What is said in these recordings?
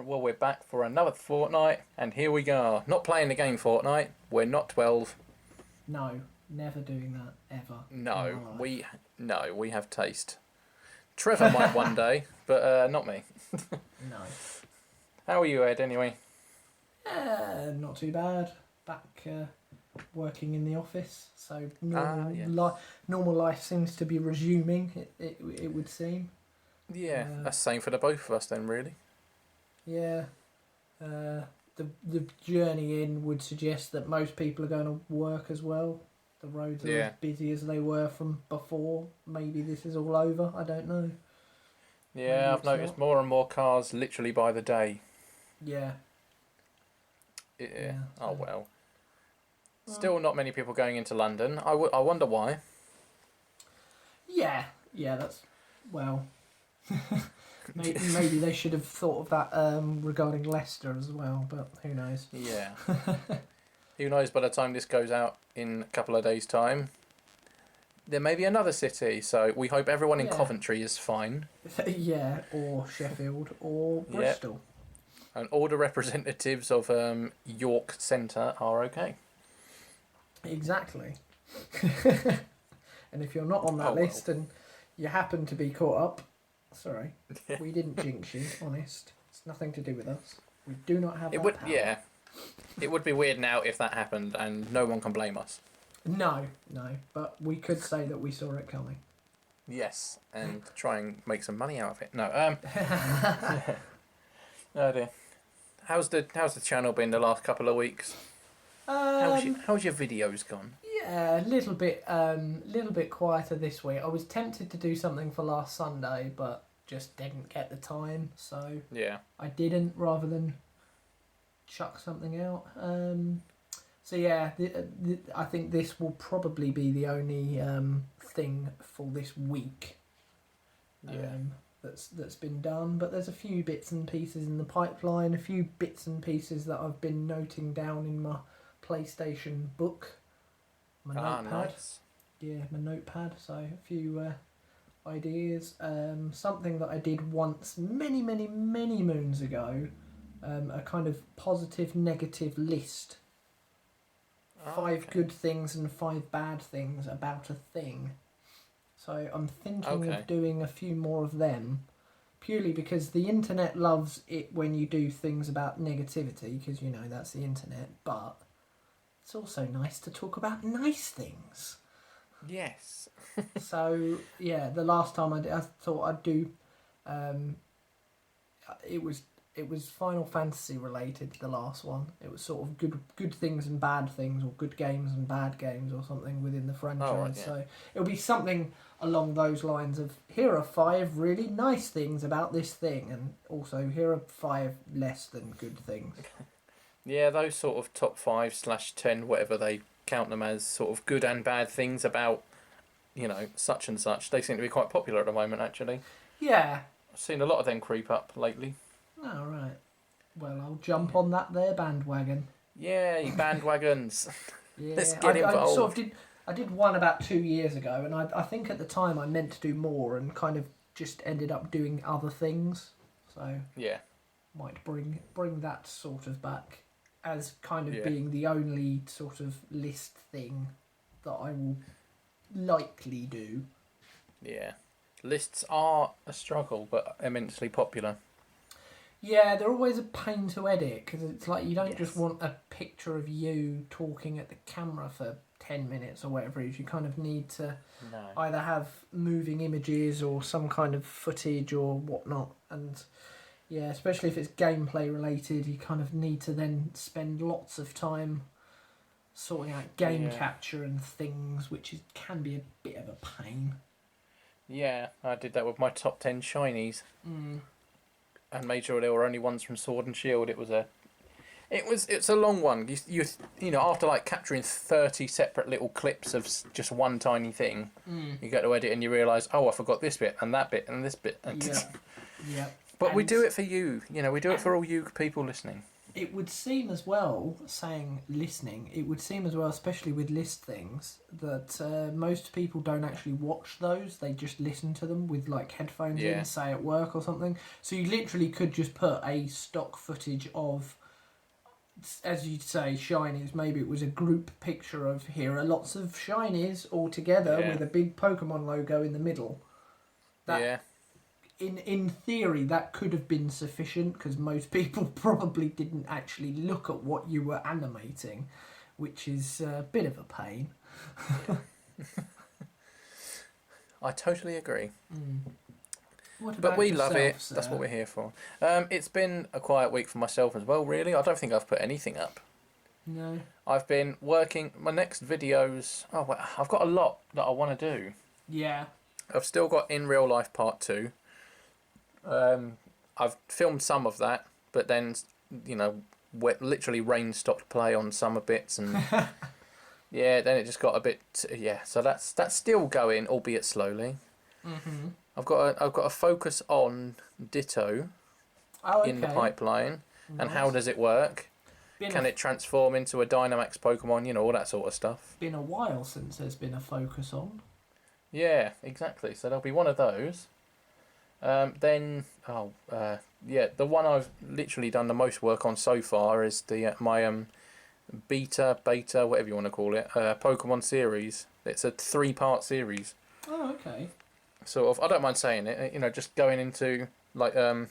Well, we're back for another fortnight, and here we go. Not playing the game Fortnite. We're not 12. No, never doing that ever. No, we have taste. Trevor might one day, but not me. No. How are you, Ed? Anyway. Not too bad. Back working in the office, so normal life seems to be resuming. It would seem. Yeah, that's the same for the both of us then, really. Yeah. The journey in would suggest that most people are going to work as well. The roads are as busy as they were from before. Maybe this is all over. I don't know. Yeah, I've noticed more and more cars literally by the day. Yeah. Yeah. Oh, well. Still not many people going into London. I wonder why. Yeah, that's... Well... maybe they should have thought of that regarding Leicester as well, but who knows? Yeah. Who knows, by the time this goes out in a couple of days' time, there may be another city, so we hope everyone in Coventry is fine. Yeah, or Sheffield, or Bristol. And all the representatives of York Centre are okay. Exactly. And if you're not on that list and you happen to be caught up, sorry, we didn't jinx you, honest. It's nothing to do with us. We do not have that power. Yeah. It would be weird now if that happened, and no one can blame us. No, but we could say that we saw it coming. Yes, and try and make some money out of it. No, oh dear. How's the channel been the last couple of weeks? How's your videos gone? Yeah, a little bit quieter this week. I was tempted to do something for last Sunday, but just didn't get the time, so I didn't, rather than chuck something out. So yeah, I think this will probably be the only thing for this week. That's been done, but there's a few bits and pieces in the pipeline, a few bits and pieces that I've been noting down in my PlayStation book, my notepad. Nice. Yeah, my notepad. So a few ideas. Something that I did once, many moons ago. A kind of positive, negative list. 5 good things and 5 bad things about a thing. So I'm thinking of doing a few more of them, purely because the internet loves it when you do things about negativity, because that's the internet, but it's also nice to talk about nice things. Yes. So yeah, the last time I thought I'd do, it was Final Fantasy related, the last one. It was sort of good things and bad things, or good games and bad games, or something within the franchise. Oh, right, yeah. So it'll be something along those lines of, here are 5 really nice things about this thing, and also here are 5 less than good things. Yeah, those sort of top 5/10, whatever they count them as, sort of good and bad things about, such and such. They seem to be quite popular at the moment, actually. Yeah. I've seen a lot of them creep up lately. Oh, right. Well, I'll jump on that there bandwagon. Yay, bandwagons. Yeah. Let's get involved. I did one about 2 years ago, and I think at the time I meant to do more and kind of just ended up doing other things. So might bring that sort of back as kind of being the only sort of list thing that I will likely do. Yeah. Lists are a struggle, but immensely popular. Yeah, they're always a pain to edit, because it's like you don't just want a picture of you talking at the camera for 10 minutes or whatever it is. You kind of need to either have moving images or some kind of footage or whatnot. And yeah, especially if it's gameplay related, you kind of need to then spend lots of time sorting out game capture and things, which can be a bit of a pain. Yeah, I did that with my top 10 shinies. And made sure there were only ones from Sword and Shield. It's a long one. You after like capturing 30 separate little clips of just one tiny thing, you go to edit and you realise, I forgot this bit and that bit and this bit. Yeah. But we do it for you. We do it for all you people listening. It would seem as well, saying listening, it would seem as well, especially with list things, that most people don't actually watch those. They just listen to them with like headphones in, say at work or something. So you literally could just put a stock footage of, as you'd say, shinies. Maybe it was a group picture of here are lots of shinies all together with a big Pokemon logo in the middle. In theory, that could have been sufficient because most people probably didn't actually look at what you were animating, which is a bit of a pain. I totally agree. But we love it. Sir? That's what we're here for. It's been a quiet week for myself as well, really. I don't think I've put anything up. No. I've been working... My next videos... Oh, well, I've got a lot that I want to do. Yeah. I've still got In Real Life Part 2. I've filmed some of that, but then, literally rain stopped play on summer bits, and then it just got a bit, so that's still going, albeit slowly. Mm-hmm. I've got a focus on Ditto in the pipeline, and how does it work? Can it transform into a Dynamax Pokemon, all that sort of stuff. Been a while since there's been a focus on. Yeah, exactly, so there'll be one of those. The one I've literally done the most work on so far is my beta, whatever you want to call it, Pokemon series. It's a 3-part series. Oh, okay. Sort of, I don't mind saying it, just going into, like, I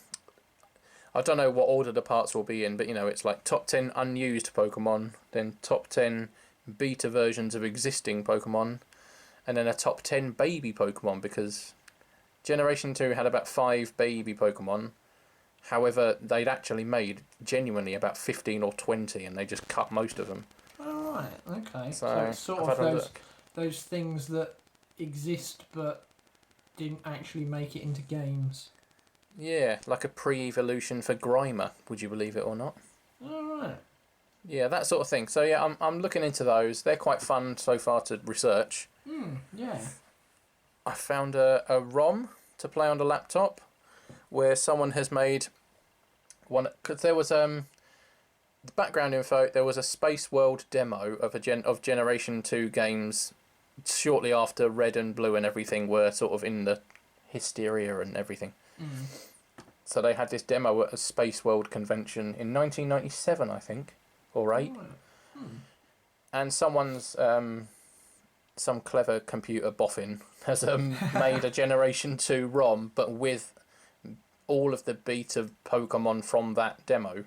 don't know what order the parts will be in, but, it's like top 10 unused Pokemon, then top 10 beta versions of existing Pokemon, and then a top 10 baby Pokemon, because... Generation 2 had about 5 baby Pokemon. However, they'd actually made genuinely about 15 or 20, and they just cut most of them. Oh, right, okay. So it's sort of those things that exist but didn't actually make it into games. Yeah, like a pre-evolution for Grimer, would you believe it or not? Oh, right. Yeah, that sort of thing. So yeah, I'm looking into those. They're quite fun so far to research. Yeah. I found a ROM to play on the laptop where someone has made one, because there was the background info, there was a Space World demo of Generation 2 games shortly after Red and Blue and everything were sort of in the hysteria and everything. So they had this demo at a Space World convention in 1997, I think, or 8. And someone's some clever computer boffin has made a Generation 2 ROM, but with all of the beta Pokemon from that demo.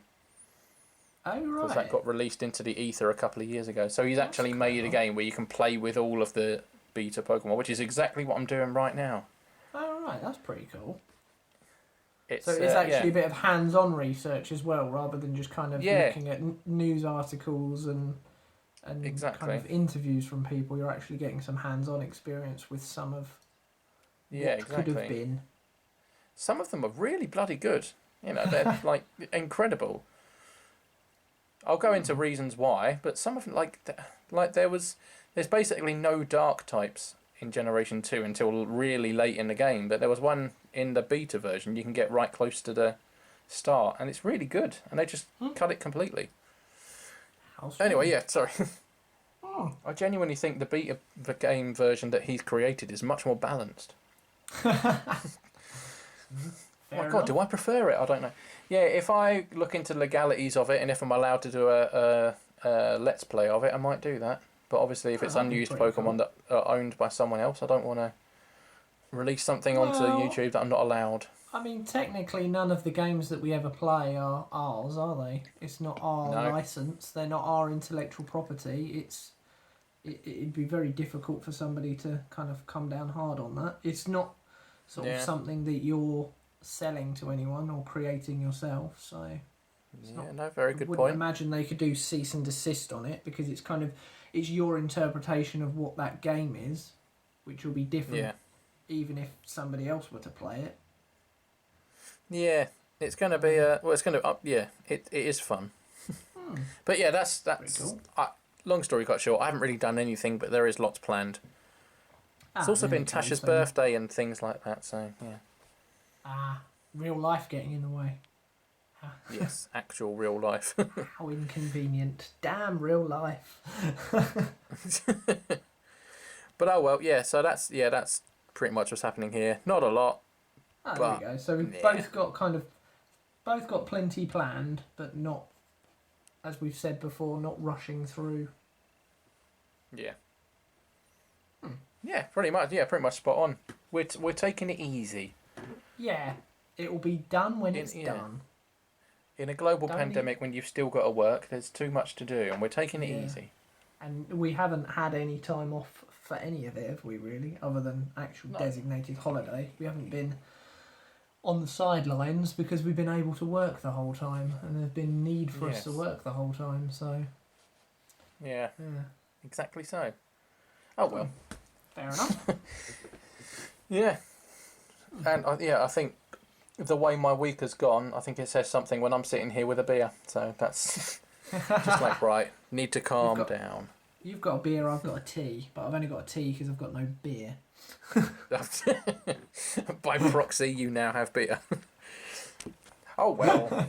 Oh, right. Because that got released into the ether a couple of years ago. So he's actually made a game where you can play with all of the beta Pokemon, which is exactly what I'm doing right now. Oh, right. That's pretty cool. It's actually a bit of hands-on research as well, rather than just kind of looking at news articles and exactly. kind of interviews from people. You're actually getting some hands-on experience with some of what could have been. Some of them are really bloody good. They're like incredible. I'll go into reasons why, but some of them, like there's basically no dark types in Generation 2 until really late in the game, but there was one in the beta version you can get right close to the start, and it's really good, and they just cut it completely. Anyway, sorry. I genuinely think the beta game version that he's created is much more balanced. Fair God, do I prefer it? I don't know. Yeah, if I look into legalities of it, and if I'm allowed to do a let's play of it, I might do that. But obviously, if it's unused Pokemon that are owned by someone else, I don't want to release something onto YouTube that I'm not allowed. I mean, technically, none of the games that we ever play are ours, are they? It's not our license. They're not our intellectual property. It'd be very difficult for somebody to kind of come down hard on that. It's not sort of something that you're selling to anyone or creating yourself. So, very good point. I wouldn't imagine they could do cease and desist on it, because it's kind of your interpretation of what that game is, which will be different, even if somebody else were to play it. Yeah, it's going to be it is fun. But yeah, that's cool. Long story cut short, I haven't really done anything, but there is lots planned. It's also been Tasha's birthday and things like that, so yeah. Real life getting in the way. Yes, actual real life. How inconvenient. Damn real life. But oh well, yeah. So that's pretty much what's happening here. Not a lot. Oh, but, there we go. So we've yeah. both got plenty planned, but not, as we've said before, not rushing through. Yeah. Yeah, pretty much. Yeah, pretty much spot on. We're taking it easy. Yeah, it will be done when it's done. In a global pandemic, when you've still got to work, there's too much to do, and we're taking it easy. And we haven't had any time off for any of it, have we, really? Other than actual designated holiday. We haven't been on the sidelines because we've been able to work the whole time, and there's been need for us to work the whole time, so... Yeah, exactly so. Oh, well. Fair enough. Yeah. And, I think the way my week has gone, I think it says something when I'm sitting here with a beer. So that's just like, right, need to calm down. You've got a beer, I've got a tea, but I've only got a tea because I've got no beer. By proxy, you now have beer. Oh, well.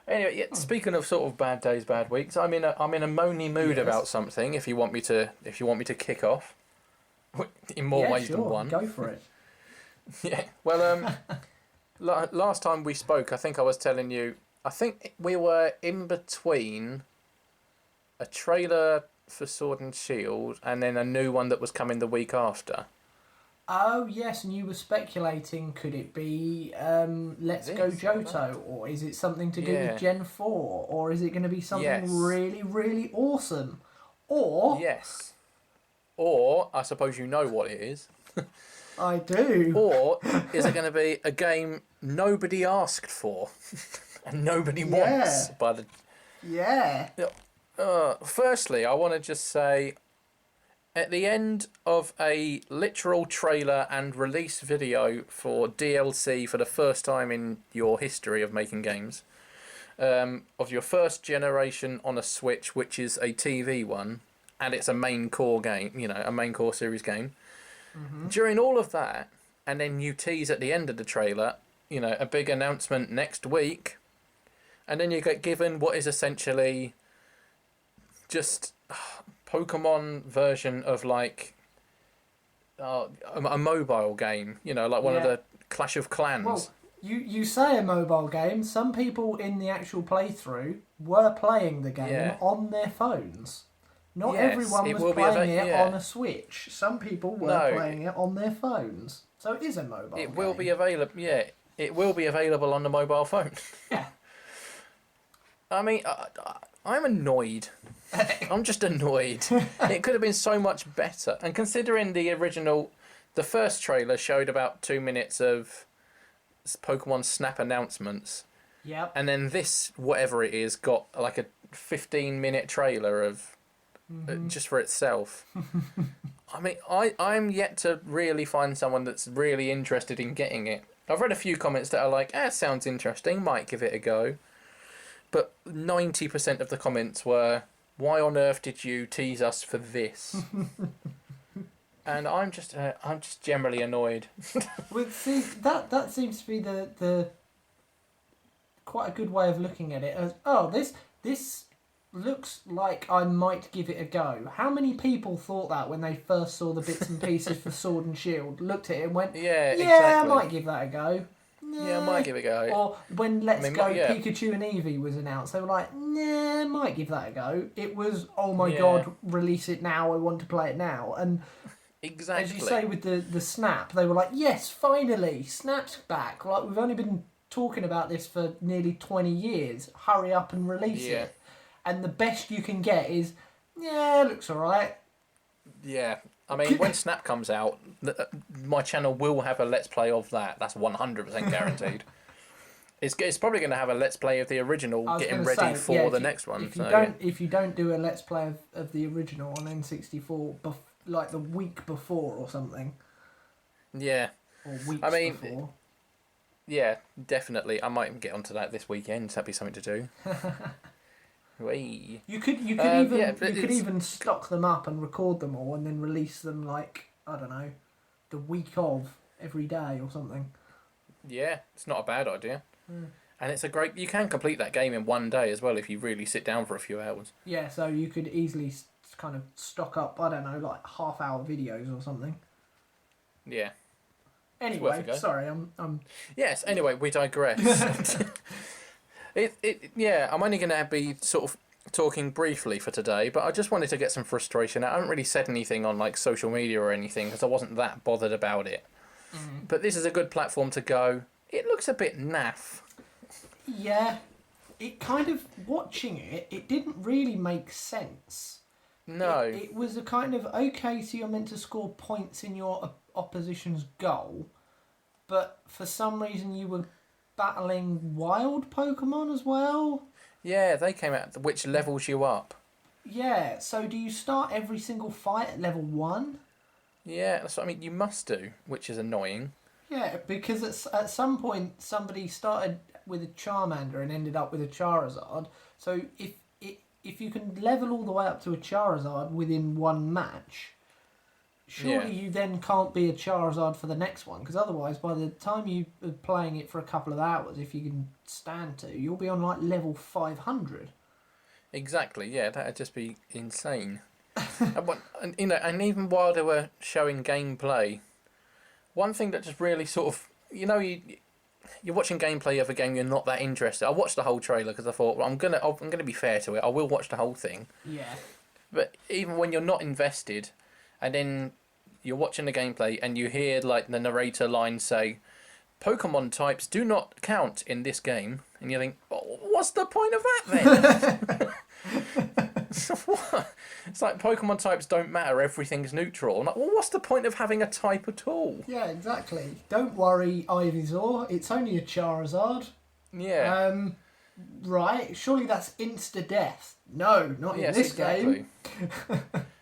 Anyway, speaking of sort of bad days, bad weeks, I'm in a moany mood about something. If you want me to kick off, in more ways than one. Go for it. Yeah. Well, last time we spoke, I think I was telling you. I think we were in between a trailer for Sword and Shield and then a new one that was coming the week after. Oh, yes, and you were speculating, could it be Let's Go Johto, or is it something to do with Gen 4, or is it going to be something really, really awesome? Or... Yes. Or, I suppose you know what it is. I do. Or, is it going to be a game nobody asked for and nobody wants? Yeah. Firstly, I want to just say... At the end of a literal trailer and release video for DLC for the first time in your history of making games, of your first generation on a Switch, which is a TV one, and it's a main core game, a main core series game. Mm-hmm. During all of that, and then you tease at the end of the trailer, a big announcement next week, and then you get given what is essentially just... Pokemon version of like a mobile game, like one of the Clash of Clans. Well, you say a mobile game. Some people in the actual playthrough were playing the game on their phones. Not everyone was playing it on a Switch. Some people were playing it on their phones. So it is a mobile game. It will be available. Yeah, it will be available on the mobile phone. Yeah. I mean, I'm annoyed. I'm just annoyed. It could have been so much better. And considering the first trailer showed about 2 minutes of Pokemon Snap announcements. Yep. And then this, whatever it is, got like a 15-minute trailer of just for itself. I mean, I'm yet to really find someone that's really interested in getting it. I've read a few comments that are like, sounds interesting, might give it a go. But 90% of the comments were, why on earth did you tease us for this? And I'm just generally annoyed. Well, see, that seems to be the quite a good way of looking at it. As this looks like I might give it a go. How many people thought that when they first saw the bits and pieces for Sword and Shield? Looked at it and went, exactly. I might give that a go. Yeah, I might give it a go. Or when Let's Go Pikachu and Eevee was announced, they were like, I might give that a go. It was, oh my god, release it now, I want to play it now. And exactly, as you say with the Snap, they were like, yes, finally, Snap's back. Like, we've only been talking about this for nearly 20 years. Hurry up and release it. And the best you can get is, it looks alright. Yeah. I mean, when Snap comes out, my channel will have a Let's Play of that. That's 100% guaranteed. It's probably going to have a Let's Play of the original getting ready for the next one. If you don't do a Let's Play of the original on N64, like the week before or something. Yeah. Or weeks before. Yeah, definitely. I might get onto that this weekend. That'd be something to do. You could even stock them up and record them all and then release them like, I don't know, the week of every day or something. Yeah, it's not a bad idea. And it's a great... You can complete that game in one day as well if you really sit down for a few hours. Yeah, so you could easily kind of stock up, I don't know, like half-hour videos or something. Yeah. Anyway, sorry, I'm... Yes, anyway, we digress. Yeah, I'm only going to be sort of talking briefly for today, but I just wanted to get some frustration out. I haven't really said anything on like social media or anything because I wasn't that bothered about it. But this is a good platform to go. It looks a bit naff. Yeah, it kind of, watching it didn't really make sense. No. It was a kind of, okay, so you're meant to score points in your opposition's goal, but for some reason you were battling wild Pokemon as well. Yeah, they came out, which levels you up. Yeah, so do you start every single fight at level 1? Yeah, that's what I mean. You must do, which is annoying. Yeah, because at some point somebody started with a Charmander and ended up with a Charizard. So if you can level all the way up to a Charizard within one match, surely you then can't be a Charizard for the next one. Because otherwise, by the time you are playing it for a couple of hours, if you can stand to, you'll be on like level 500. Exactly, yeah, that'd just be insane. and even while they were showing gameplay, one thing that just really sort of, you're watching gameplay of a game you're not that interested. I watched the whole trailer because I thought, well, I'm gonna be fair to it. I will watch the whole thing. Yeah. But even when you're not invested, and then you're watching the gameplay and you hear like the narrator line say, "Pokemon types do not count in this game," and you think, oh, what's the point of that then? What? It's like Pokemon types don't matter, everything's neutral. I'm like, well, what's the point of having a type at all? Yeah, exactly. Don't worry, Ivysaur, it's only a Charizard. Yeah. Right, surely that's insta-death. No, not in this game.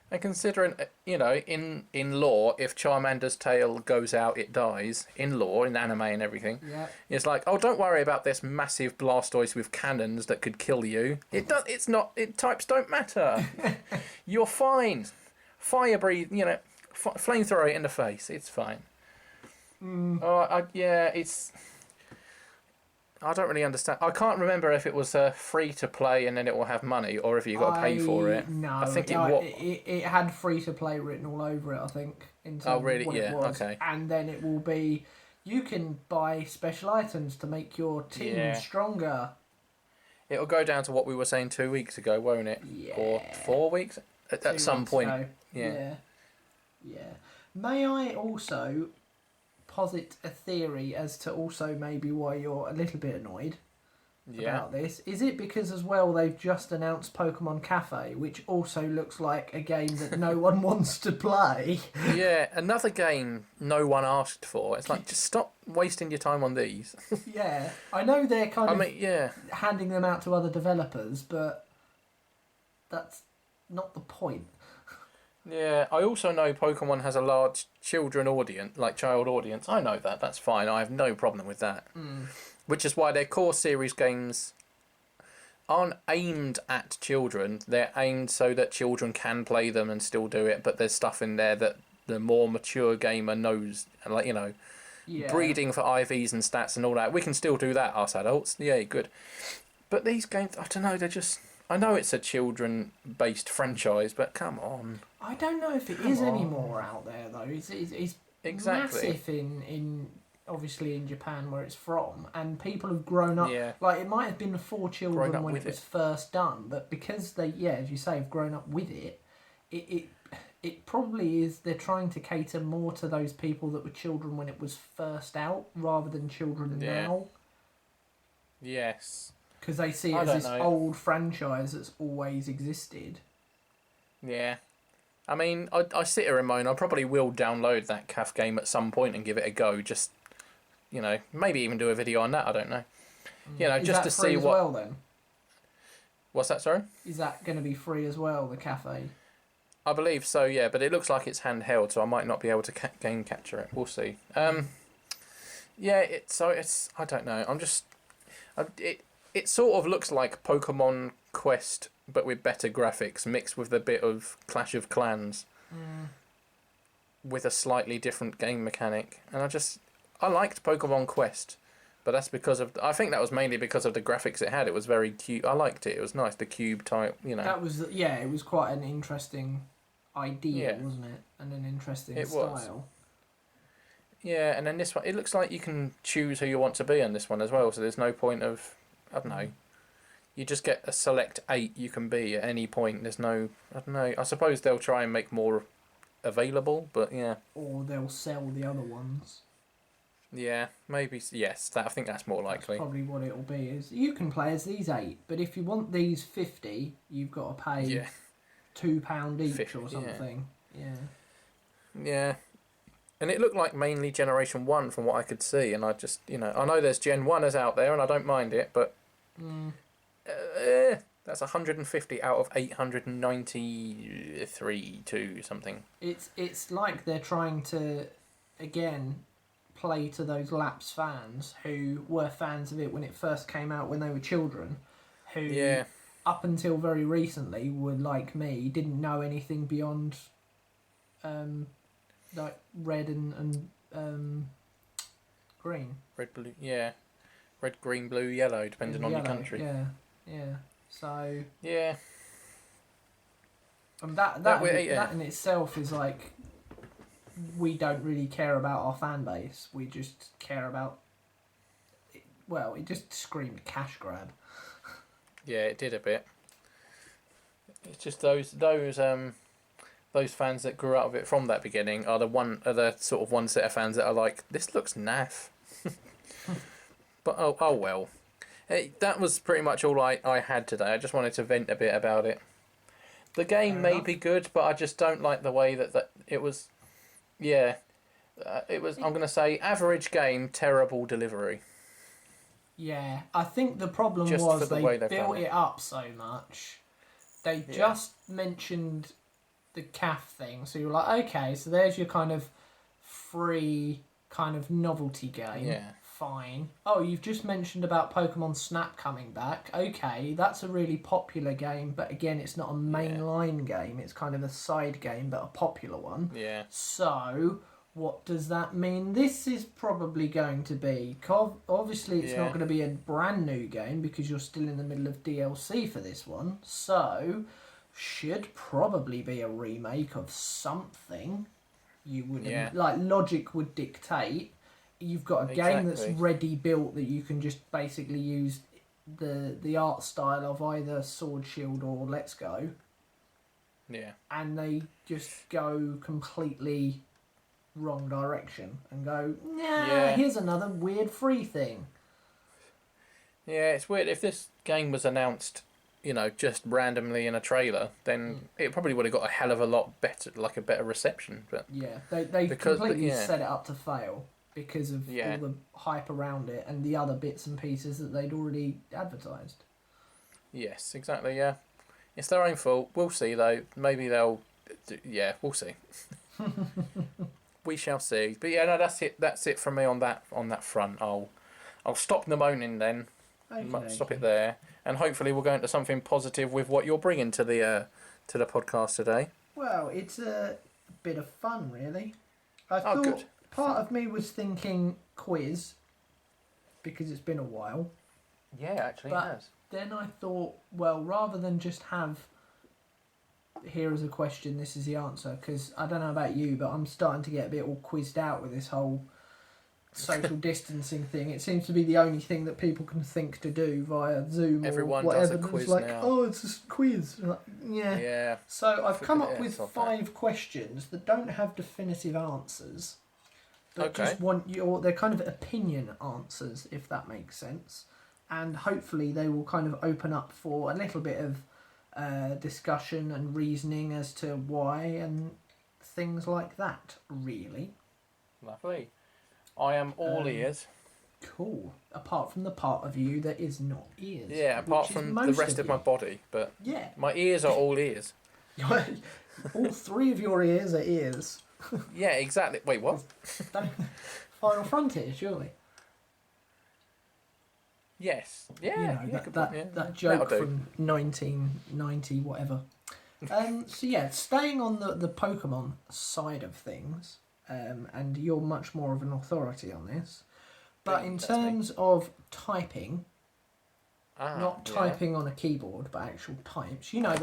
And considering, in lore, if Charmander's tail goes out, it dies. In lore, in anime and everything. Yeah. It's like, oh, don't worry about this massive Blastoise with cannons that could kill you. Types don't matter. You're fine. Fire breathe, flamethrower it in the face. It's fine. I don't really understand. I can't remember if it was free to play and then it will have money, or if you got to pay for it. No, I think it had free to play written all over it. I think. In terms oh really? of what Yeah. it was. Okay. And then it will be, you can buy special items to make your team stronger. It'll go down to what we were saying 2 weeks ago, won't it? Yeah. Or 4 weeks at some point. Ago. Yeah. May I also posit a theory as to also maybe why you're a little bit annoyed about this? Is it because as well they've just announced Pokemon Cafe, which also looks like a game that no one wants to play? Yeah, another game no one asked for. It's like, just stop wasting your time on these. Yeah, I know they're kind of handing them out to other developers, but that's not the point. Yeah, I also know Pokemon has a large child audience. I know that. That's fine. I have no problem with that. Which is why their core series games aren't aimed at children. They're aimed so that children can play them and still do it. But there's stuff in there that the more mature gamer knows, breeding for IVs and stats and all that. We can still do that, us adults. Yeah, good. But these games, I don't know. They're just. I know it's a children-based franchise, but come on. I don't know if it is anymore out there though. It's exactly massive in obviously in Japan where it's from, and people have grown up. Yeah. Like it might have been for children when it was first done, but because they, as you say, have grown up with it, it probably is. They're trying to cater more to those people that were children when it was first out, rather than children now. Yes. Because they see it as this old franchise that's always existed. Yeah. I mean, I sit here and moan. I probably will download that CAF game at some point and give it a go. Just, maybe even do a video on that. I don't know. Just to see what. Is that free as well then? What's that, sorry? Is that going to be free as well, the cafe? I believe so, yeah. But it looks like it's handheld, so I might not be able to game capture it. We'll see. Yeah, it's. I don't know. It sort of looks like Pokemon Quest, but with better graphics, mixed with a bit of Clash of Clans, with a slightly different game mechanic. And I liked Pokemon Quest, But that's because of... I think that was mainly because of the graphics it had. It was very cute. I liked it. It was nice. The cube type, you know. That was... Yeah, it was quite an interesting idea, wasn't it? And an interesting style. Was. Yeah, and then this one... It looks like you can choose who you want to be on this one as well. So there's no point of... I don't know. You just get a select 8 you can be at any point. There's no... I don't know. I suppose they'll try and make more available, but yeah. Or they'll sell the other ones. Yeah, maybe, yes. I think that's more likely. That's probably what it'll be. Is you can play as these 8, but if you want these 50, you've got to pay £2 each 50, or something. Yeah. And it looked like mainly Generation 1 from what I could see, and I just, I know there's Gen 1ers out there, and I don't mind it, but that's 150 out of 893 to something. It's like they're trying to, again... play to those lapsed fans who were fans of it when it first came out when they were children, who up until very recently were like me, didn't know anything beyond like red and green. Red, blue, red, green, blue, yellow, depending on your country. Yeah. So yeah, and that in itself is like, we don't really care about our fan base. We just care about... Well, it just screamed cash grab. Yeah, it did a bit. It's just those fans that grew out of it from that beginning are the sort of one set of fans that are like, this looks naff. But oh well. Hey, that was pretty much all I had today. I just wanted to vent a bit about it. The game may be good, but I just don't like the way that it was... Yeah, it was. I'm gonna say average game, terrible delivery. Yeah, I think the problem was they built it up so much. They just mentioned the CAF thing, so you're like, okay, so there's your kind of free kind of novelty game. Yeah. Fine. Oh, you've just mentioned about Pokemon Snap coming back. Okay, that's a really popular game, but again, it's not a mainline game. It's kind of a side game, but a popular one. Yeah. So, what does that mean? This is probably going to be... Obviously, it's not going to be a brand new game because you're still in the middle of DLC for this one. So, should probably be a remake of something. You wouldn't... Like, logic would dictate... You've got a game that's ready built that you can just basically use the art style of either Sword Shield or Let's Go. Yeah. And they just go completely wrong direction and go, here's another weird free thing. Yeah, it's weird. If this game was announced, just randomly in a trailer, then it probably would have got a hell of a lot better, like a better reception. But yeah, they completely set it up to fail. Because of all the hype around it and the other bits and pieces that they'd already advertised. Yes, exactly, yeah. It's their own fault. We'll see, though. Maybe they'll... Yeah, we'll see. We shall see. But yeah, no, that's it. That's it from me on that front. I'll stop the moaning then. Okay. Stop it there. And hopefully we'll go into something positive with what you're bringing to the podcast today. Well, it's a bit of fun, really. I thought... good. Part of me was thinking quiz, because it's been a while. Yeah, actually it has. Then I thought, well, rather than just have, here is a question, this is the answer, because I don't know about you, but I'm starting to get a bit all quizzed out with this whole social distancing thing. It seems to be the only thing that people can think to do via Zoom Everyone or whatever. Does a quiz it's like, now. oh, it's a quiz. Like, yeah. So I've come up with 5 questions that don't have definitive answers. But just they're kind of opinion answers, if that makes sense. And hopefully they will kind of open up for a little bit of discussion and reasoning as to why and things like that, really. Lovely. I am all ears. Cool. Apart from the part of you that is not ears. Yeah, apart from the rest of my body. But my ears are all ears. All 3 of your ears are ears. Yeah, exactly. Wait, what? Final Frontier, surely. Yes. Yeah. That joke from 1990, whatever. So yeah, staying on the Pokemon side of things, and you're much more of an authority on this, But in terms of typing, not typing on a keyboard, but actual types, you know,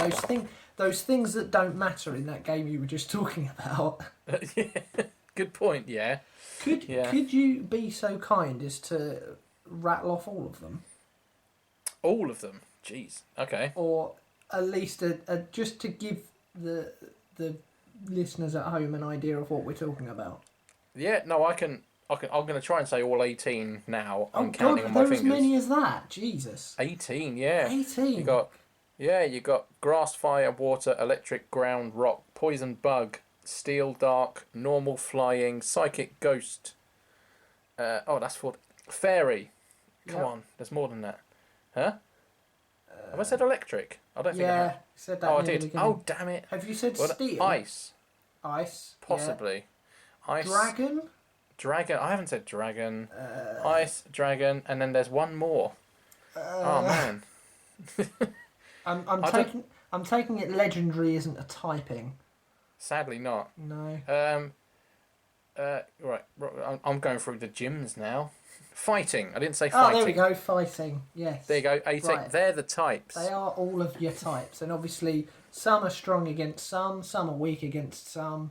those things that don't matter in that game you were just talking about. Yeah. Good point. Yeah. Could you be so kind as to rattle off all of them? All of them. Jeez. Okay. Or at least just to give the listeners at home an idea of what we're talking about. Yeah. No, I can. I'm going to try and say all 18 now. I'm God, counting on my fingers. there as many as that. Jesus. 18. Yeah. 18. You got grass, fire, water, electric, ground, rock, poison, bug, steel, dark, normal, flying, psychic, ghost. That's for fairy. Come on, there's more than that. Huh? Have I said electric? I don't think I have. Yeah, said that. Oh, I did. Oh, damn it. Have you said steel? Ice. Ice. Possibly. Yeah. Ice. Dragon? I haven't said dragon. Ice, dragon, and then there's one more. Oh man. I'm taking it legendary isn't a typing. Sadly not. No. Right. I'm going through the gyms now. Fighting. I didn't say fighting. Oh, there we go. Fighting. Yes. There you go. 18. Right. They're the types. They are all of your types, and obviously some are strong against some are weak against some.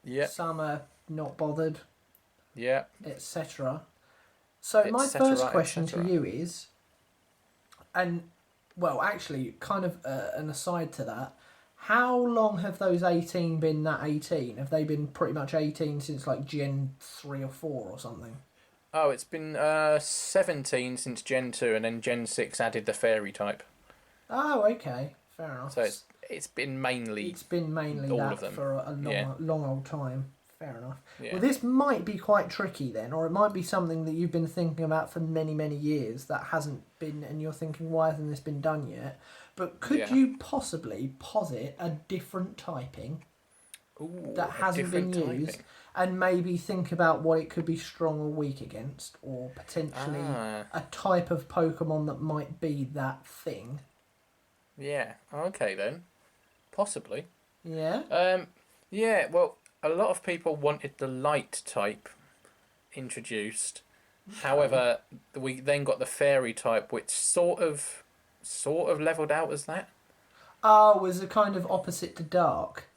Yeah. Some are not bothered. Yeah. Etc. So my first question to you is, and well, actually, kind of an aside to that, how long have those 18 been that 18? Have they been pretty much 18 since like Gen 3 or 4 or something? Oh, it's been 17 since Gen 2, and then Gen 6 added the fairy type. Oh, okay. Fair enough. So it's been mainly all that of them. for a long old time. Fair enough. Yeah. Well, this might be quite tricky then, or it might be something that you've been thinking about for many, many years that hasn't been, and you're thinking, why hasn't this been done yet? But could you possibly posit a different typing that hasn't been used, and maybe think about what it could be strong or weak against, or potentially a type of Pokemon that might be that thing? Yeah. Okay then. Possibly. Yeah. Yeah. Well, a lot of people wanted the light type introduced. Okay. However, we then got the fairy type, which sort of leveled out as that. Oh, was a kind of opposite to dark.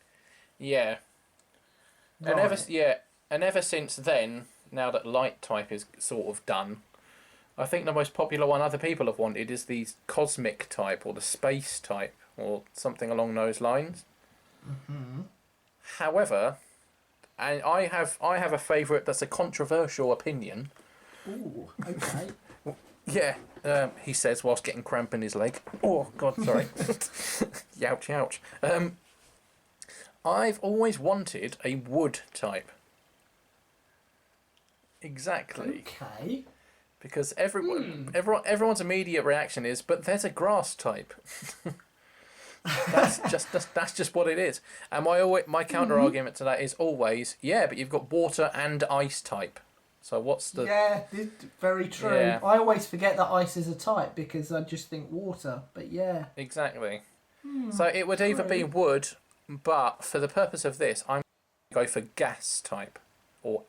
Yeah. Right. And ever since then, now that light type is sort of done, I think the most popular one other people have wanted is the cosmic type or the space type or something along those lines. Mm-hmm. However, and I have a favourite that's a controversial opinion. Ooh, okay. Yeah, he says whilst getting cramp in his leg. Oh, God, sorry. Youch, ouch. I've always wanted a wood type. Exactly. Okay. Because everyone's immediate reaction is, but there's a grass type. That's just what it is. And my counter argument to that is always, yeah, but you've got water and ice type. So what's the... Yeah, very true. Yeah. I always forget that ice is a type because I just think water, but yeah. Exactly. So it would either be wood, but for the purpose of this, I'm going to go for gas type. Or,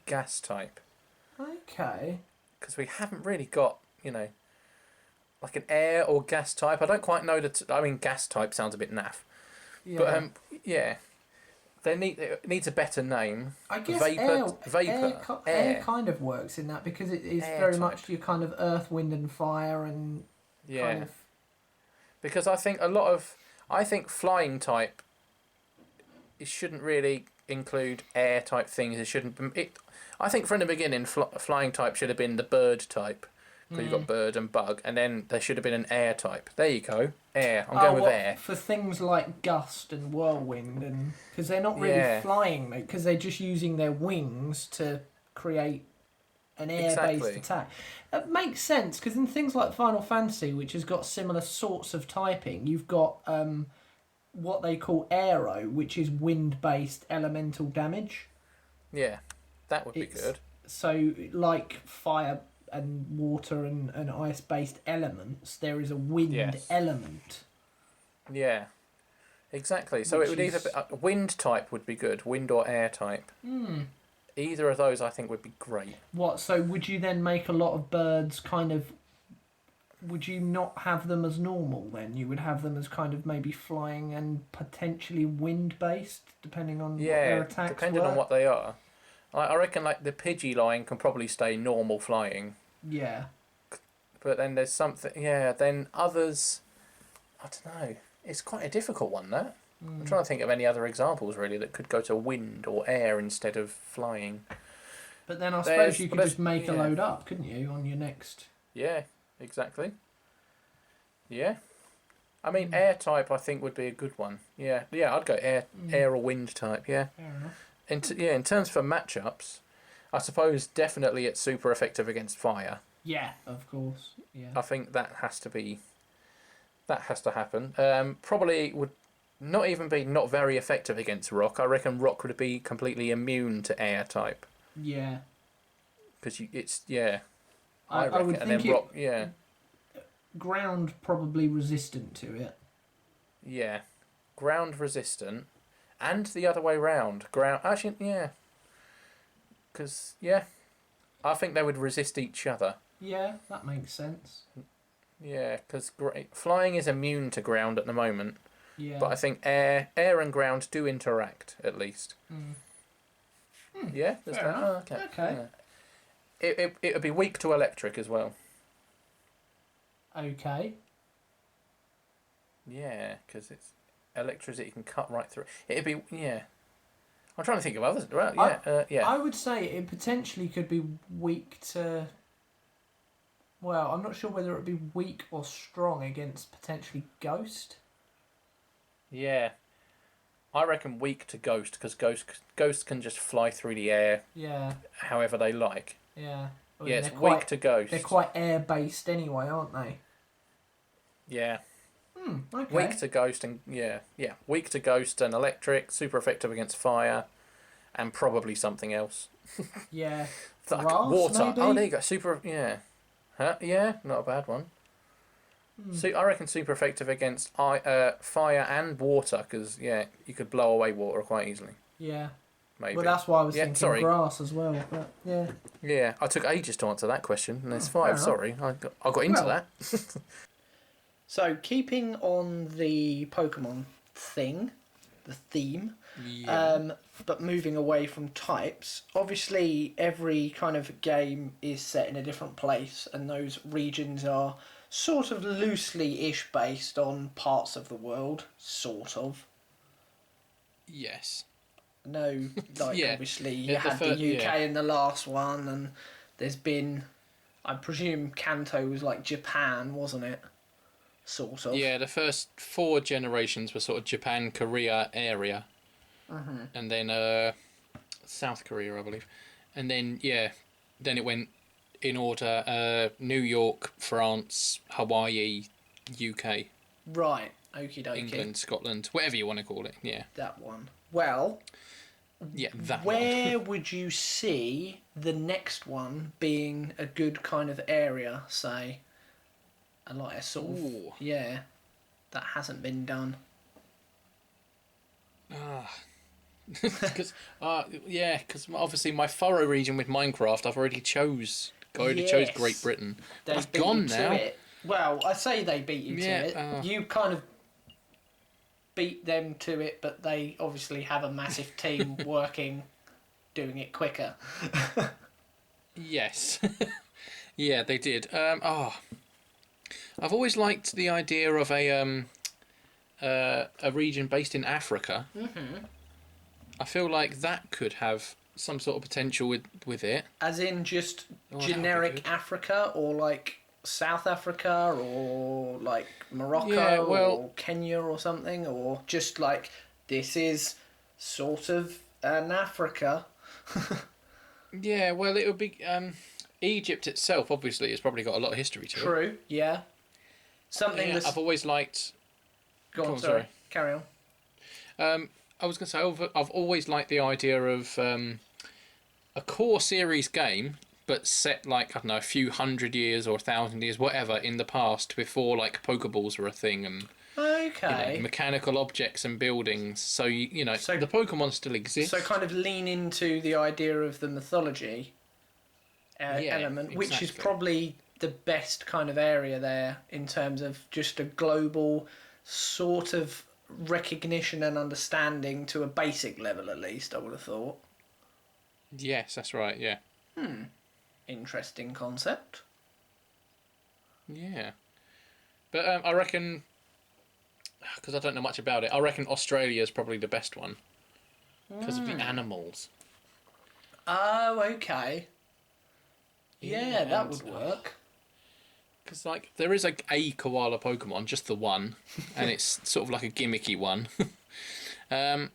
gas type. Okay. Because we haven't really got, like an air or gas type. I don't quite know gas type sounds a bit naff. Yeah. But, yeah. It needs a better name. I guess vapor. Air kind of works in that because it is air very type. Much your kind of earth, wind and fire and kind of... Because I think flying type, it shouldn't really include air type things. It shouldn't... I think from the beginning, flying type should have been the bird type. Because you've got bird and bug, and then there should have been an air type. There you go. Air. I'm going with air. For things like gust and whirlwind, and because they're not really flying, because they're just using their wings to create an air-based attack. It makes sense, because in things like Final Fantasy, which has got similar sorts of typing, you've got what they call aero, which is wind-based elemental damage. Yeah, that would be good. So, like fire... and water and ice-based elements, there is a wind element. Yeah, exactly. So it would either be, wind type would be good, wind or air type. Either of those I think would be great. What? So would you then make a lot of birds kind of? Would you not have them as normal then? You would have them as kind of maybe flying and potentially wind based, depending on what their attacks depending were? on what they are. I reckon like the Pidgey line can probably stay normal flying. Yeah. But then there's something. Yeah. Then others. I don't know. It's quite a difficult one, that. I'm trying to think of any other examples really that could go to wind or air instead of flying. But then I suppose you could just make a load up, couldn't you, on your next... Yeah, exactly. Yeah. I mean, air type I think would be a good one. Yeah, I'd go air or wind type, yeah. Fair enough. In terms for matchups, I suppose definitely it's super effective against fire. Yeah, of course. Yeah. I think that has to happen. Probably would not even be not very effective against rock. I reckon rock would be completely immune to air type. Yeah. Because I would think rock, ground probably resistant to it. Yeah. Ground resistant. And the other way round. Ground... Actually, yeah. Because, I think they would resist each other. Yeah, that makes sense. Yeah, because flying is immune to ground at the moment. Yeah. But I think air and ground do interact, at least. Yeah? Fair enough. Oh, Okay. Yeah. It would be weak to electric as well. Okay. Yeah, because it's electricity can cut right through. It'd be, I'm trying to think of others. Well, I would say it potentially could be weak to... Well, I'm not sure whether it would be weak or strong against potentially Ghost. Yeah. I reckon weak to Ghost, because Ghost can just fly through the air however they like. Yeah. Well, it's weak to Ghost. They're quite air-based anyway, aren't they? Yeah. Okay. Weak to Ghost and weak to Ghost and electric, super effective against fire, and probably something else. Yeah. Like Grass, water. maybe? Oh, there you go. Super. Yeah. Huh? Yeah, not a bad one. So I reckon super effective against fire and water, because you could blow away water quite easily. Yeah. Maybe. Well, that's why I was thinking grass as well. But yeah. Yeah, I took ages to answer that question, and there's 5. Sorry, I got into that. So, keeping on the Pokemon thing, the theme, but moving away from types, obviously every kind of game is set in a different place, and those regions are sort of loosely-ish based on parts of the world, sort of. Yes. No, like obviously you had the UK in the last one, and there's been, I presume Kanto was like Japan, wasn't it? Sort of. Yeah, the first 4 generations were sort of Japan, Korea area. And then South Korea, I believe. And then, then it went in order New York, France, Hawaii, UK. Right, okie dokie. England, Scotland, whatever you want to call it, That one. Well, where would you see the next one being a good kind of area, say? Like a sort of... that hasn't been done. Because obviously my furrow region with Minecraft, I've already chose Great Britain. That's gone now. It. Well, I say they beat you to it. You kind of beat them to it, but they obviously have a massive team working, doing it quicker. Yes. Yeah, they did. I've always liked the idea of a region based in Africa. I feel like that could have some sort of potential with it. As in just generic Africa, or like South Africa, or like Morocco, or Kenya or something, or just like this is sort of an Africa. Yeah, well, it would be... Egypt itself, obviously, has probably got a lot of history to it. True, yeah. Something that's... I've always liked... Go on, sorry. Carry on. I was going to say, I've always liked the idea of a core series game, but set, like, I don't know, a few 100 years or 1,000 years, whatever, in the past, before, like, Pokeballs were a thing, and Okay. Mechanical objects and buildings. So So- the Pokemon still exist. So kind of lean into the idea of the mythology element, which is exactly. probably the best kind of area there in terms of just a global sort of recognition and understanding to a basic level, at least, I would have thought. Yes, that's right. Yeah. Interesting concept. Yeah. But I reckon, because I don't know much about it, I reckon Australia is probably the best one because of the animals. Oh, okay. Yeah, that would work. Because there is a koala Pokemon, just the one, and it's sort of like a gimmicky one. And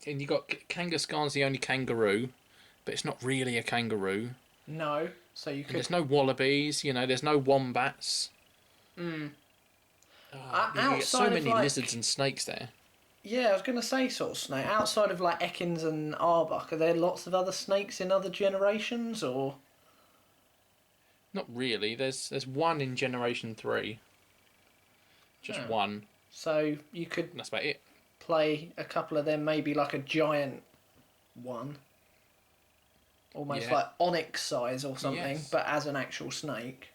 you got Kangaskhan's the only kangaroo, but it's not really a kangaroo. No, so you And could. there's no wallabies, there's no wombats. You get so Outside of, many like- lizards and snakes there. Yeah, I was going to say sort of snake. Outside of like Ekans and Arbok, are there lots of other snakes in other generations, or? Not really. There's one in Generation 3. Just one. So you could And that's about it. play a couple of them, maybe like a giant one. Almost Yeah. like Onyx size or something, Yes. but as an actual snake.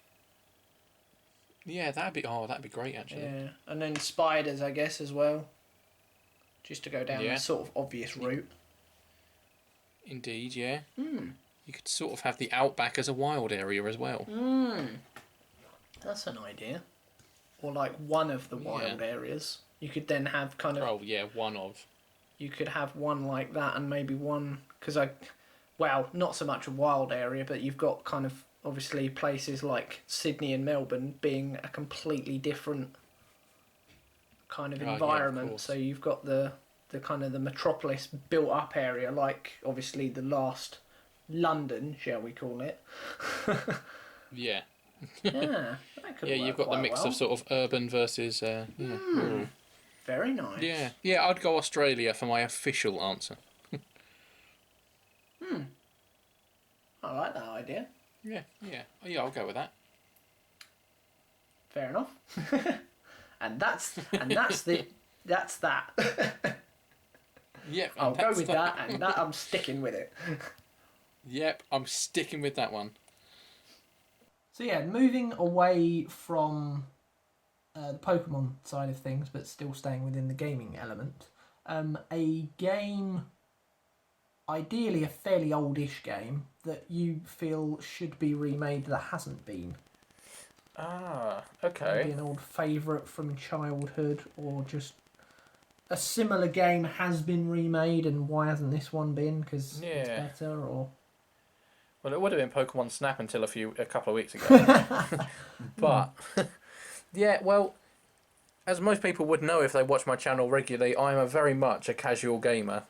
Yeah, that'd be great actually. Yeah, and then spiders, I guess, as well. Just to go down Yeah. the sort of obvious route. Indeed, yeah. You could sort of have the outback as a wild area as well. That's an idea. Or like one of the wild areas. You could then have kind of. Oh yeah, one of. You could have one like that and maybe one well, not so much a wild area, but you've got kind of obviously places like Sydney and Melbourne being a completely different kind of environment. course. So you've got the kind of the metropolis built up area, like obviously the last London, shall we call it? Yeah. Yeah, that could Yeah, work you've got the quite mix well. of sort of urban versus rural. Very nice. Yeah. Yeah, I'd go Australia for my official answer. I like that idea. Yeah, I'll go with that. Fair enough. and that's that. Yep. I'll go with that, and that I'm sticking with it. Yep, I'm sticking with that one. So yeah, moving away from the Pokemon side of things, but still staying within the gaming element. A game, ideally a fairly oldish game, that you feel should be remade that hasn't been. Ah, okay. Maybe an old favourite from childhood, or just a similar game has been remade, and why hasn't this one been? Because it's better, or... Well, it would have been Pokemon Snap until a couple of weeks ago. But, yeah, well, as most people would know if they watch my channel regularly, I am very much a casual gamer.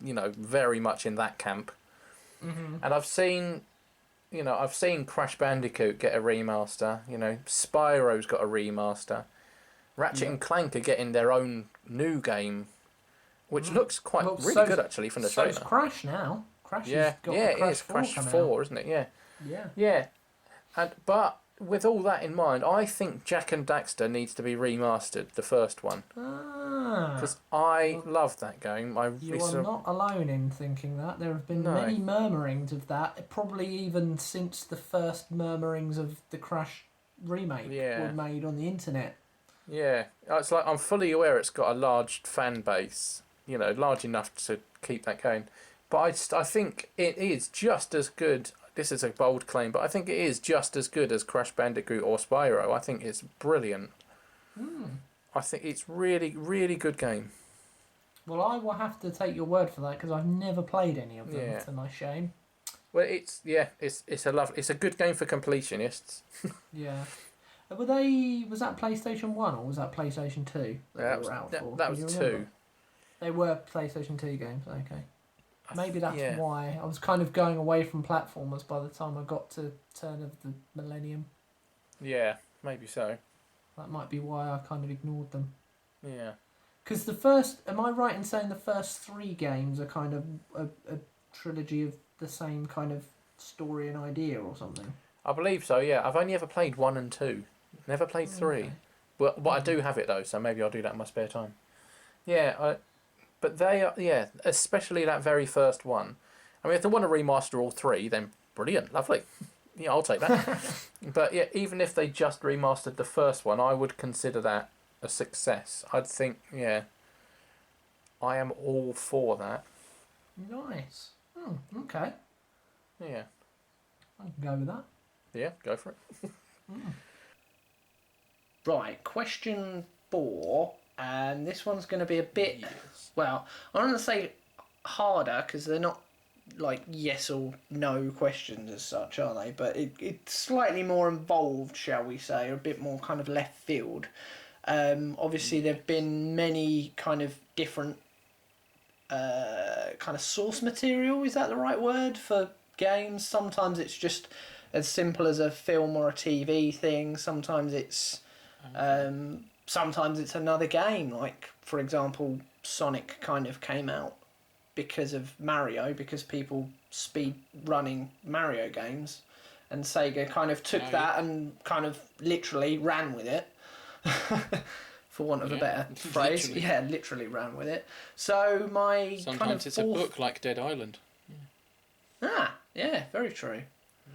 Very much in that camp. Mm-hmm. And I've seen Crash Bandicoot get a remaster. Spyro's got a remaster. Ratchet and Clank are getting their own new game, which looks quite really good actually from the trailer. So it's Crash now. Crash has got it Crash is 4 Crash coming 4, out. isn't it? Yeah. Yeah. Yeah. But with all that in mind, I think Jack and Daxter needs to be remastered, the first one. Because I love that game. You are not alone in thinking that. There have been many murmurings of that, probably even since the first murmurings of the Crash remake were made on the internet. Yeah. It's like I'm fully aware it's got a large fan base, large enough to keep that going. But I think it is just as good. This is a bold claim, but I think it is just as good as Crash Bandicoot or Spyro. I think it's brilliant. I think it's really, really good game. Well, I will have to take your word for that because I've never played any of them. To my shame. Well, it's a good game for completionists. Yeah. Was that PlayStation 1 or was that PlayStation 2 that they were out for? That was 2. They were PlayStation 2 games, okay. Maybe that's why. I was kind of going away from platformers by the time I got to turn of the millennium. Yeah, maybe so. That might be why I kind of ignored them. Yeah. Because am I right in saying the first 3 games are kind of a trilogy of the same kind of story and idea or something? I believe so, yeah. I've only ever played 1 and 2. Never played 3. Okay. But I do have it though, so maybe I'll do that in my spare time. Yeah, but they are, yeah, especially that very first one. I mean, if they want to remaster all three, then brilliant, lovely. Yeah, I'll take that. But yeah, even if they just remastered the first one, I would consider that a success. I'd think, yeah, I am all for that. Nice. Okay. Yeah. I can go with that. Yeah, go for it. Right, question 4, and this one's going to be a bit, well, I'm going to say harder because they're not like yes or no questions as such, are they? But it's slightly more involved, shall we say, or a bit more kind of left field. Obviously, there have been many kind of different kind of source material, is that the right word, for games? Sometimes it's just as simple as a film or a TV thing. Sometimes it's another game, like for example Sonic kind of came out because of Mario, because people speed running Mario games, and Sega kind of took that and kind of literally ran with it. For want of a better phrase. Literally. Yeah, literally ran with it. So my Sometimes kind of it's a book like Dead Island. Yeah, very true.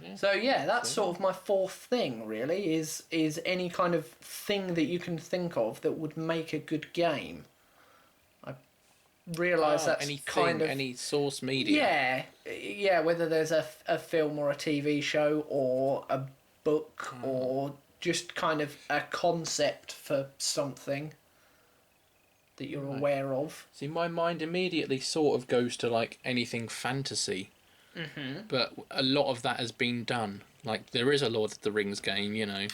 Yeah. So yeah, that's sort of my fourth thing really, is any kind of thing that you can think of that would make a good game. I realise that's anything, any source media. Yeah, whether there's a film or a TV show or a book or just kind of a concept for something that you're aware of. See, my mind immediately sort of goes to like anything fantasy. But a lot of that has been done. Like there is a Lord of the Rings game, you know.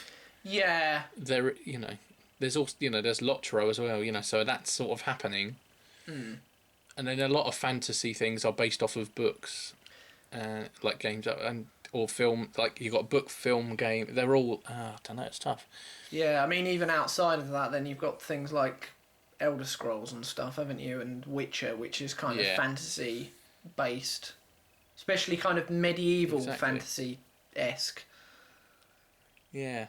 Yeah. There, you know, there's also, you know, there's Lotro as well, you know. So that's sort of happening. And then a lot of fantasy things are based off of books, like games and or film. Like you got book, film, game. They're all. I don't know. It's tough. Yeah, I mean, even outside of that, then you've got things like Elder Scrolls and stuff, haven't you? And Witcher, which is kind of fantasy based. Especially kind of medieval fantasy-esque. Yeah.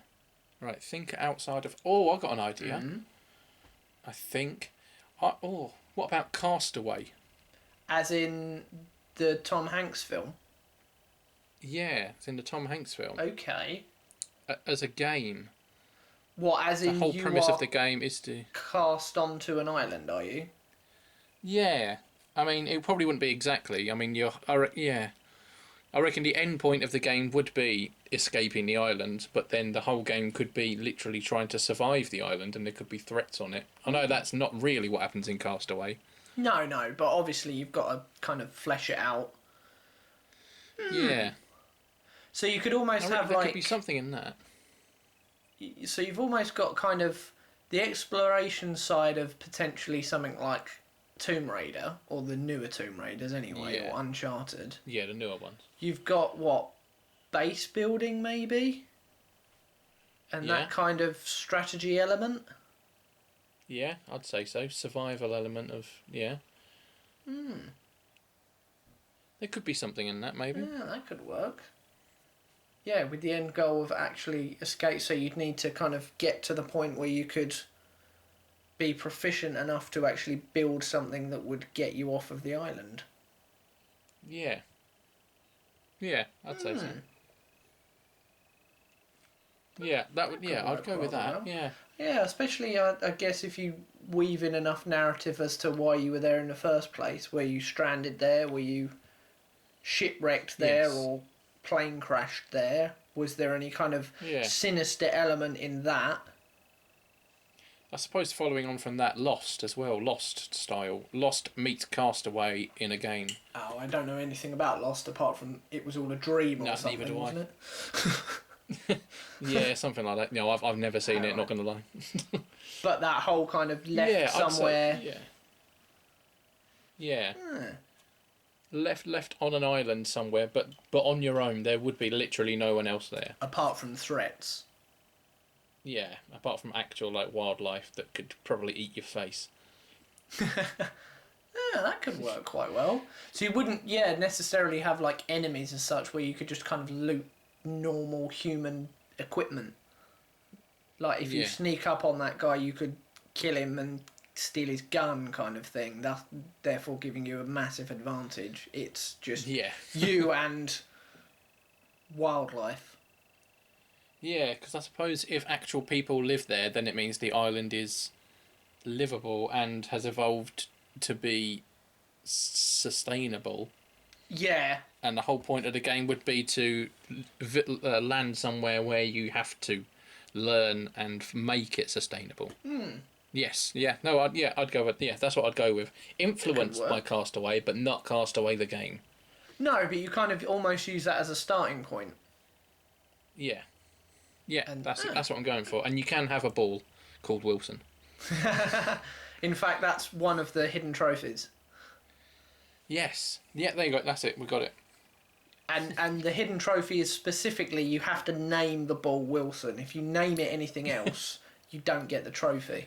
Right, think outside of... Oh, I've got an idea. I think... what about Castaway? As in the Tom Hanks film? Yeah, it's in the Tom Hanks film. Okay. As a game. What, as in the whole you premise are of the game is to... cast onto an island, are you? Yeah. I mean, it probably wouldn't be exactly. I mean, I reckon the end point of the game would be escaping the island, but then the whole game could be literally trying to survive the island, and there could be threats on it. I know that's not really what happens in Castaway. No, but obviously you've got to kind of flesh it out. Yeah. So you could almost have there like... could be something in that. So you've almost got kind of the exploration side of potentially something like Tomb Raider, or the newer Tomb Raiders anyway, or Uncharted. Yeah, the newer ones. You've got, what, base building maybe? And that kind of strategy element? Yeah, I'd say so. Survival element of, There could be something in that, maybe. Yeah, that could work. Yeah, with the end goal of actually escape, so you'd need to kind of get to the point where you could be proficient enough to actually build something that would get you off of the island. Yeah. Yeah, I'd say so. Yeah, that would. Yeah, I'd go with that. Well. Yeah, especially I guess if you weave in enough narrative as to why you were there in the first place. Were you stranded there? Were you shipwrecked there, or plane crashed there? Was there any kind of sinister element in that? I suppose following on from that, Lost as well. Lost style. Lost meets Castaway in a game. Oh, I don't know anything about Lost apart from it was all a dream or something, neither do wasn't it? Yeah, something like that. No, I've never seen it, not going to lie. But that whole kind of left somewhere... Yeah. Left on an island somewhere, but on your own. There would be literally no one else there. Apart from threats. Yeah, apart from actual like wildlife that could probably eat your face. Yeah, that could work quite well. So you wouldn't, necessarily have like enemies as such, where you could just kind of loot normal human equipment, Like, if you sneak up on that guy, you could kill him and steal his gun, kind of thing. That's therefore giving you a massive advantage. It's just you and wildlife. Yeah, because I suppose if actual people live there, then it means the island is livable and has evolved to be sustainable. Yeah. And the whole point of the game would be to land somewhere where you have to learn and make it sustainable. Yes, yeah, no, I'd go with that's what I'd go with. Influenced by Castaway, but not Castaway the game. No, but you kind of almost use that as a starting point. Yeah, and that's what I'm going for. And you can have a ball called Wilson. In fact, that's one of the hidden trophies. Yes, yeah, there you go. That's it. We got it. And the hidden trophy is specifically you have to name the ball Wilson. If you name it anything else, you don't get the trophy.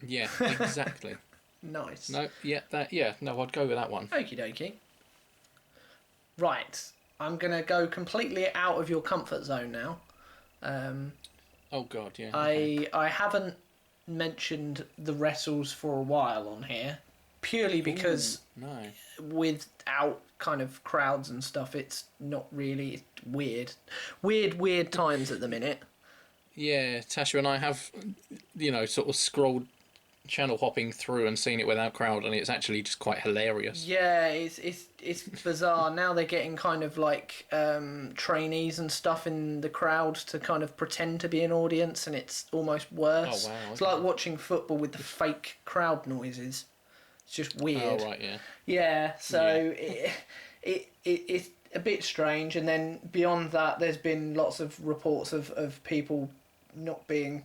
Yeah, exactly. Nice. No, no, I'd go with that one. Okie dokie. Right, I'm gonna go completely out of your comfort zone now. Oh God, yeah. I haven't mentioned the wrestles for a while on here, purely because without kind of crowds and stuff, it's not really weird times at the minute. Yeah, Tasha and I have, sort of scrolled channel hopping through and seen it without crowd, and it's actually just quite hilarious. Yeah, it's bizarre. Now they're getting kind of like trainees and stuff in the crowd to kind of pretend to be an audience, and it's almost worse. Oh wow! It's like watching football with the fake crowd noises. It's just weird. Oh right, yeah. Yeah, so it's a bit strange, and then beyond that, there's been lots of reports of people not being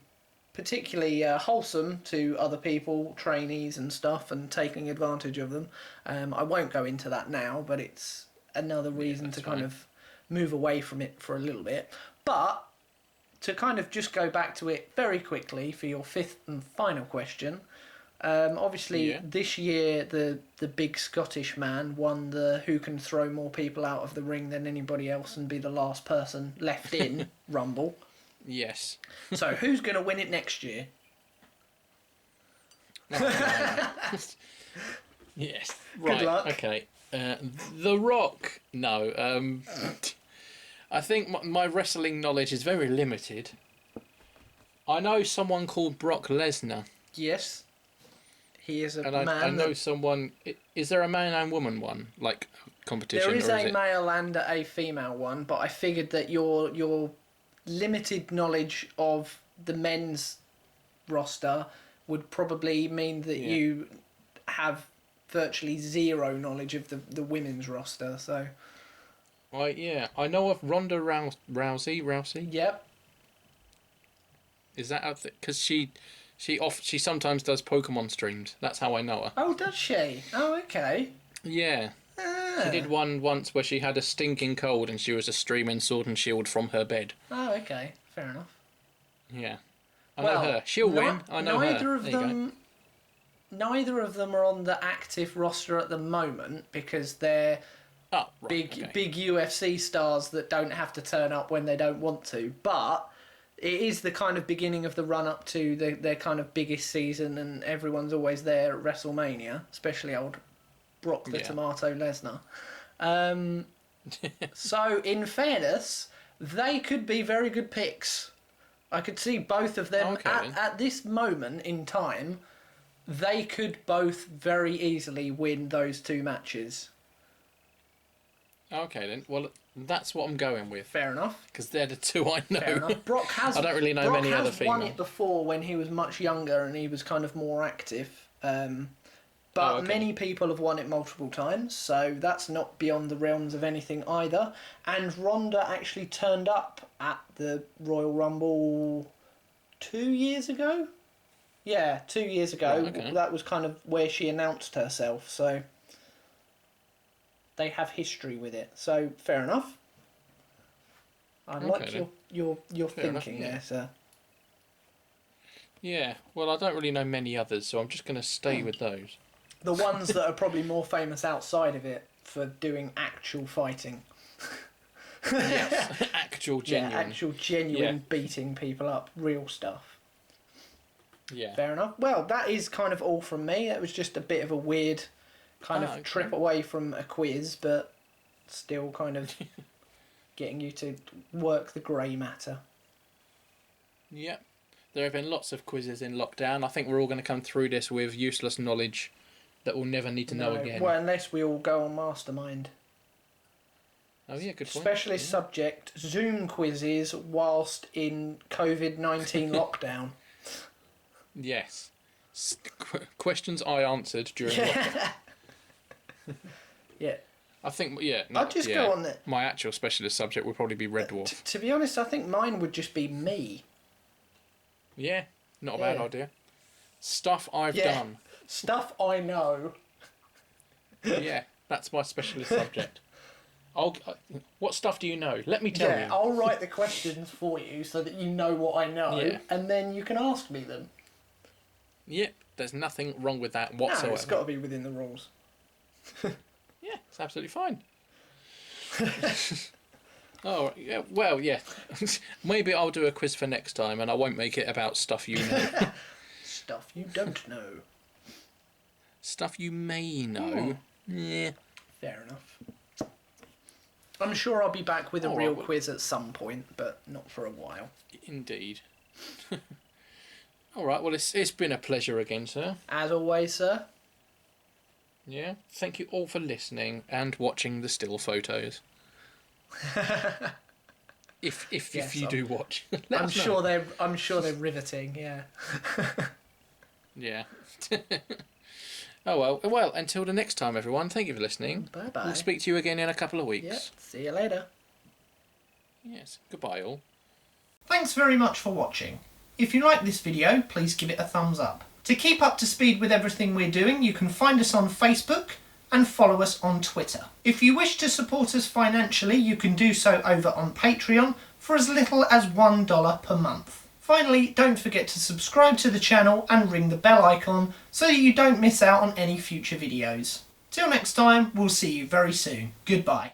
particularly wholesome to other people, trainees and stuff, and taking advantage of them. I won't go into that now, but it's another reason to kind of move away from it for a little bit. But to kind of just go back to it very quickly for your fifth and final question, obviously this year the big Scottish man won the who can throw more people out of the ring than anybody else and be the last person left in Rumble. Yes. So who's going to win it next year? Yes. Right. Good luck. Okay. The Rock. No. I think my wrestling knowledge is very limited. I know someone called Brock Lesnar. Yes. He is a man. I know someone. Is there a man and woman one, like competition? There is a male and a female one, but I figured that your limited knowledge of the men's roster would probably mean that you have virtually zero knowledge of the women's roster. So, right, I know of Ronda Rousey. Yep. Is that out there? Because she sometimes does Pokemon streams. That's how I know her. Oh, does she? Oh, okay. Yeah. She did one once where she had a stinking cold and she was a streaming Sword and Shield from her bed. Oh, okay. Fair enough. Yeah. I know her. She'll win. I know neither her. Neither of them are on the active roster at the moment because they're big UFC stars that don't have to turn up when they don't want to. But it is the kind of beginning of the run-up to their kind of biggest season, and everyone's always there at WrestleMania, especially old Brock the Tomato Lesnar. So, in fairness, they could be very good picks. I could see both of them at this moment in time. They could both very easily win those two matches. Okay then. Well, that's what I'm going with. Fair enough. Because they're the two I know. Fair enough. Brock has. I don't really know many other females. Brock has won it before when he was much younger and he was kind of more active. But many people have won it multiple times, so that's not beyond the realms of anything either. And Ronda actually turned up at the Royal Rumble 2 years ago? Yeah, 2 years ago. Right, okay. That was kind of where she announced herself, so they have history with it. So, fair enough. I like your thinking there, sir. Yeah, well, I don't really know many others, so I'm just going to stay with those. The ones that are probably more famous outside of it for doing actual fighting. Yes, actual genuine. Yeah, actual genuine beating people up, real stuff. Yeah. Fair enough. Well, that is kind of all from me. It was just a bit of a weird kind of trip away from a quiz, but still kind of getting you to work the grey matter. Yeah. There have been lots of quizzes in lockdown. I think we're all going to come through this with useless knowledge that we'll never need to know again. Well, unless we all go on Mastermind. Oh yeah, good point. Specialist subject, Zoom quizzes whilst in COVID-19 lockdown. Yes. Questions I answered during lockdown. Yeah. I think, I'll just go on there. My actual specialist subject would probably be Red Dwarf. To be honest, I think mine would just be me. Yeah, not a bad idea. Stuff I've done. Stuff I know. Yeah, that's my specialist subject. What stuff do you know? Let me tell you. Yeah, I'll write the questions for you so that you know what I know, and then you can ask me them. Yep, there's nothing wrong with that whatsoever. No, it's got to be within the rules. Yeah, it's absolutely fine. Oh, yeah, well, yeah. Maybe I'll do a quiz for next time and I won't make it about stuff you know. Stuff you don't know. Stuff you may know. Yeah. Fair enough. I'm sure I'll be back with a real quiz at some point, but not for a while. Indeed. All right, well, it's been a pleasure again, sir. As always, sir. Yeah, thank you all for listening and watching the still photos. if you do watch, I'm sure they're riveting. Yeah. Yeah. Oh well. Until the next time, everyone. Thank you for listening. Bye bye. We'll speak to you again in a couple of weeks. Yep. See you later. Yes. Goodbye, all. Thanks very much for watching. If you like this video, please give it a thumbs up. To keep up to speed with everything we're doing, you can find us on Facebook and follow us on Twitter. If you wish to support us financially, you can do so over on Patreon for as little as $1 per month. Finally, don't forget to subscribe to the channel and ring the bell icon so that you don't miss out on any future videos. Till next time, we'll see you very soon. Goodbye.